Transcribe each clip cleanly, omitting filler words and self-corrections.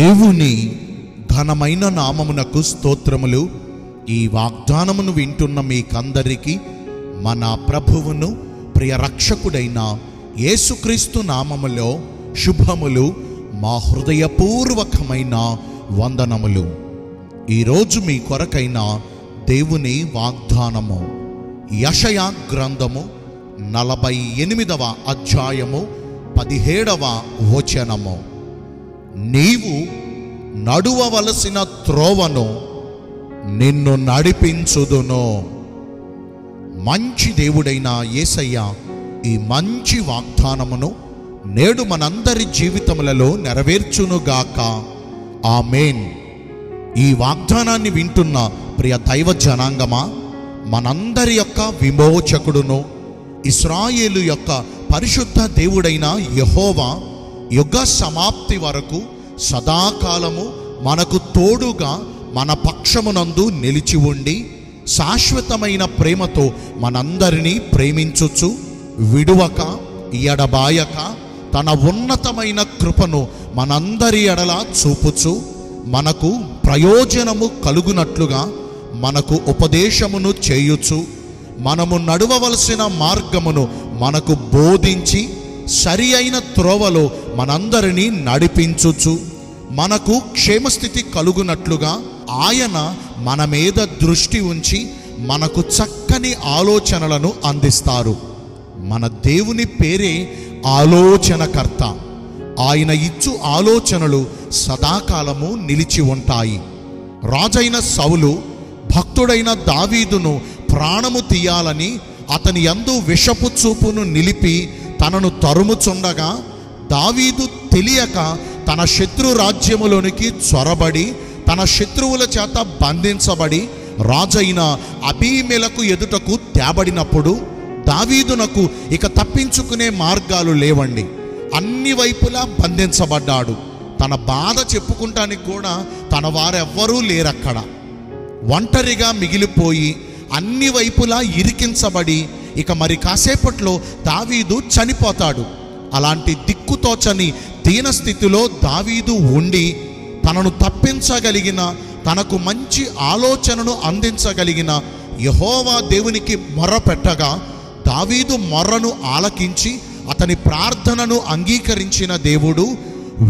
దేవుని ఘనమైన నామమునకు స్తోత్రములు. ఈ వాగ్దానమును వింటున్న మీకందరికీ మన ప్రభువును ప్రియ రక్షకుడైన యేసుక్రీస్తు నామములో శుభములు, మా హృదయపూర్వకమైన వందనములు. ఈరోజు మీ కొరకైన దేవుని వాగ్దానము యెషయా గ్రంథము 48వ అధ్యాయము 17వ వచనము. నీవు నడువవలసిన త్రోవను నిన్ను నడిపించుదును. మంచి దేవుడైన యేసయ్య ఈ మంచి వాగ్దానమును నేడు మనందరి జీవితములలో నెరవేర్చునుగాక. ఆమేన్. ఈ వాగ్దానాన్ని వింటున్న ప్రియ దైవ జనాంగమా, మనందరి యొక్క విమోచకుడును ఇశ్రాయేలు యొక్క పరిశుద్ధ దేవుడైన యెహోవా యుగ సమాప్తి వరకు సదాకాలము మనకు తోడుగా మన పక్షమునందు నిలిచి ఉండి శాశ్వతమైన ప్రేమతో మనందరినీ ప్రేమించుచు విడువక ఎడబాయక తన ఉన్నతమైన కృపను మనందరి ఎడల చూపుచు మనకు ప్రయోజనము కలుగునట్లుగా మనకు ఉపదేశమును చేయుచు మనము నడవవలసిన మార్గమును మనకు బోధించి సరి అయిన త్రోవలో మనందరినీ నడిపించుచు మనకు క్షేమస్థితి కలుగునట్లుగా ఆయన మన మీద దృష్టి ఉంచి మనకు చక్కని ఆలోచనలను అందిస్తారు. మన దేవుని పేరే ఆలోచనకర్త. ఆయన ఇచ్చు ఆలోచనలు సదాకాలము నిలిచి ఉంటాయి. రాజైన సౌలు భక్తుడైన దావీదును ప్రాణము తీయాలని అతని యందు విషపు చూపును నిలిపి తనను తరుముచుండగా దావీదు తెలియక తన శత్రు రాజ్యములోనికి చొరబడి తన శత్రువుల చేత బంధించబడి రాజైన అబీమెలకు ఎదుటకు తేబడినప్పుడు దావీదునకు ఇక తప్పించుకునే మార్గాలు లేవండి. అన్ని వైపులా బంధించబడ్డాడు. తన బాధ చెప్పుకుంటానికి కూడా తన వారెవ్వరూ లేరక్కడ. ఒంటరిగా మిగిలిపోయి అన్ని వైపులా ఇరికించబడి ఇక మరి కాసేపట్లో దావీదు చనిపోతాడు. అలాంటి దిక్కుతోచని దీనస్థితిలో దావీదు ఉండి తనను తప్పించగలిగిన, తనకు మంచి ఆలోచనను అందించగలిగిన యెహోవా దేవునికి మొర్రపెట్టగా దావీదు మొర్రను ఆలకించి అతని ప్రార్థనను అంగీకరించిన దేవుడు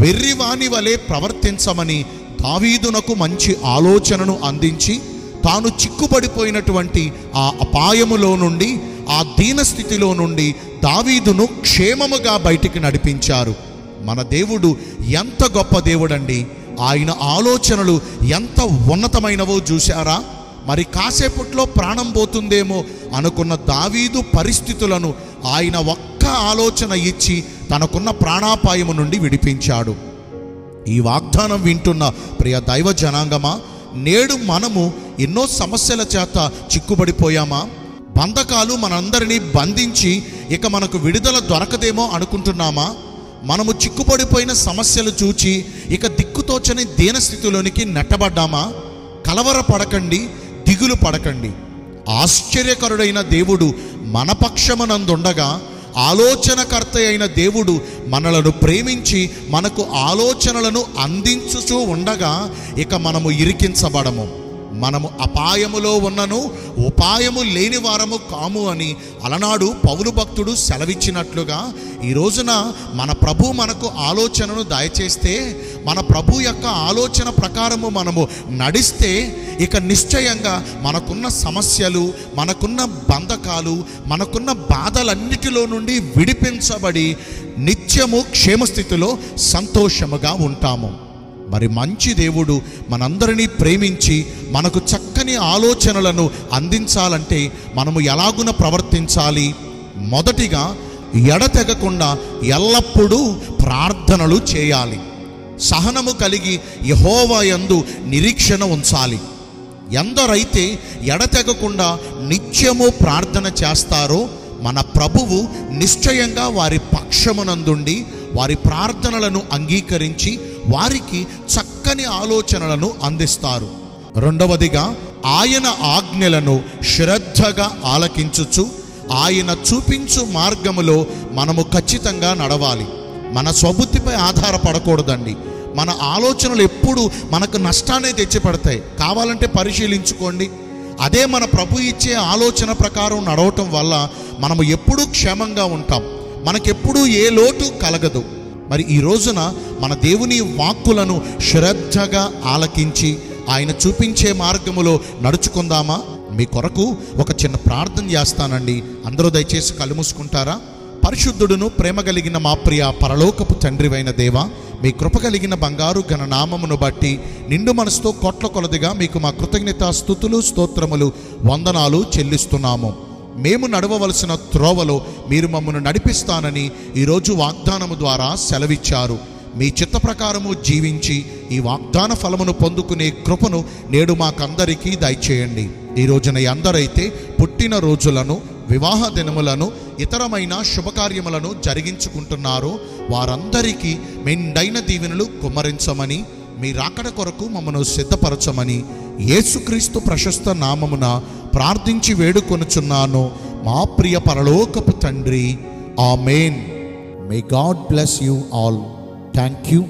వెర్రివాని వలె ప్రవర్తించమని దావీదునకు మంచి ఆలోచనను అందించి తాను చిక్కుబడిపోయినటువంటి ఆ అపాయములో నుండి, ఆ దీనస్థితిలో నుండి దావీదును క్షేమముగా బయటికి నడిపించారు. మన దేవుడు ఎంత గొప్ప దేవుడండి! ఆయన ఆలోచనలు ఎంత ఉన్నతమైనవో చూశారా? మరి కాసేపట్లో ప్రాణం పోతుందేమో అనుకున్న దావీదు పరిస్థితులను ఆయన ఒక్క ఆలోచన ఇచ్చి తనకున్న ప్రాణాపాయము నుండి విడిపించాడు. ఈ వాగ్దానం వింటున్న ప్రియ దైవ జనాంగమా, నేడు మనము ఎన్నో సమస్యల చేత చిక్కుబడిపోయామా? బంధకాలు మనందరినీ బంధించి ఇక మనకు విడుదల దొరకదేమో అనుకుంటున్నామా? మనము చిక్కుబడిపోయిన సమస్యలు చూచి ఇక దిక్కుతోచని దీనస్థితిలోనికి నెట్టబడ్డామా? కలవరపడకండి, దిగులు పడకండి. ఆశ్చర్యకరుడైన దేవుడు మన పక్షమునందుండగా ఆలోచనకర్త అయిన దేవుడు మనలను ప్రేమించి మనకు ఆలోచనలను అందించుచూ ఉండగా ఇక మనము ఇరికించబడము. మనము అపాయములో ఉన్నను ఉపాయము లేని వారము కాము అని అలనాడు పౌలు భక్తుడు సెలవిచ్చినట్లుగా ఈ రోజున మన ప్రభు మనకు ఆలోచనను దయచేస్తే, మన ప్రభు యొక్క ఆలోచన ప్రకారము మనము నడిస్తే ఇక నిశ్చయంగా మనకున్న సమస్యలు, మనకున్న బంధకాలు, మనకున్న బాధలన్నిటిలో నుండి విడిపించబడి నిత్యము క్షేమస్థితిలో సంతోషముగా ఉంటాము. మరి మంచి దేవుడు మనందరినీ ప్రేమించి మనకు చక్కని ఆలోచనలను అందించాలంటే మనము ఎలాగున ప్రవర్తించాలి? మొదటిగా ఎడతెగకుండా ఎల్లప్పుడూ ప్రార్థనలు చేయాలి. సహనము కలిగి యెహోవా యందు నిరీక్షణ ఉంచాలి. ఎందరైతే ఎడతెగకుండా నిత్యము ప్రార్థన చేస్తారో మన ప్రభువు నిశ్చయంగా వారి పక్షమునందుండి వారి ప్రార్థనలను అంగీకరించి వారికి చక్కని ఆలోచనలను అందిస్తారు. రెండవదిగా ఆయన ఆజ్ఞలను శ్రద్ధగా ఆలకించుచు ఆయన చూపించు మార్గములో మనము ఖచ్చితంగా నడవాలి. మన స్వబుద్ధిపై ఆధారపడకూడదండి. మన ఆలోచనలు ఎప్పుడు మనకు నష్టాన్ని తెచ్చిపెడతాయి. కావాలంటే పరిశీలించుకోండి. అదే మన ప్రభు ఇచ్చే ఆలోచన ప్రకారం నడవటం వల్ల మనము ఎప్పుడూ క్షేమంగా ఉంటాం, మనకెప్పుడూ ఏ లోటు కలగదు. మరి ఈ రోజున మన దేవుని వాక్కులను శ్రద్ధగా ఆలకించి ఆయన చూపించే మార్గములో నడుచుకుందామా? మీ కొరకు ఒక చిన్న ప్రార్థన చేస్తానండి. అందరూ దయచేసి కళ్ళు మూసుకుంటారా? పరిశుద్ధుడును ప్రేమ కలిగిన మా ప్రియ పరలోకపు తండ్రివైన దేవా, మీ కృప కలిగిన బంగారు ఘన నామమును బట్టి నిండు మనసుతో కోట్ల కొలదిగా మీకు మా కృతజ్ఞత స్తుతులు స్తోత్రములు వందనాలు చెల్లిస్తున్నాము. మేము నడవవలసిన త్రోవలో మీరు మమ్మను నడిపిస్తానని ఈరోజు వాగ్దానము ద్వారా సెలవిచ్చారు. మీ చిత్త ప్రకారము జీవించి ఈ వాగ్దాన ఫలమును పొందుకునే కృపను నేడు మాకందరికీ దయచేయండి. ఈ రోజున అందరైతే పుట్టిన రోజులను, వివాహ దినములను, ఇతరమైన శుభకార్యములను జరిగించుకుంటున్నారో వారందరికీ మెండైన దీవెనలు కుమ్మరించమని, మీ రాకడ కొరకు మమ్మను సిద్ధపరచమని యేసుక్రీస్తు ప్రశస్త నామమున ప్రార్థించి వేడుకొనుచున్నాను మా ప్రియ పరలోకపు తండ్రి. ఆమేన్. May God bless you all. Thank you.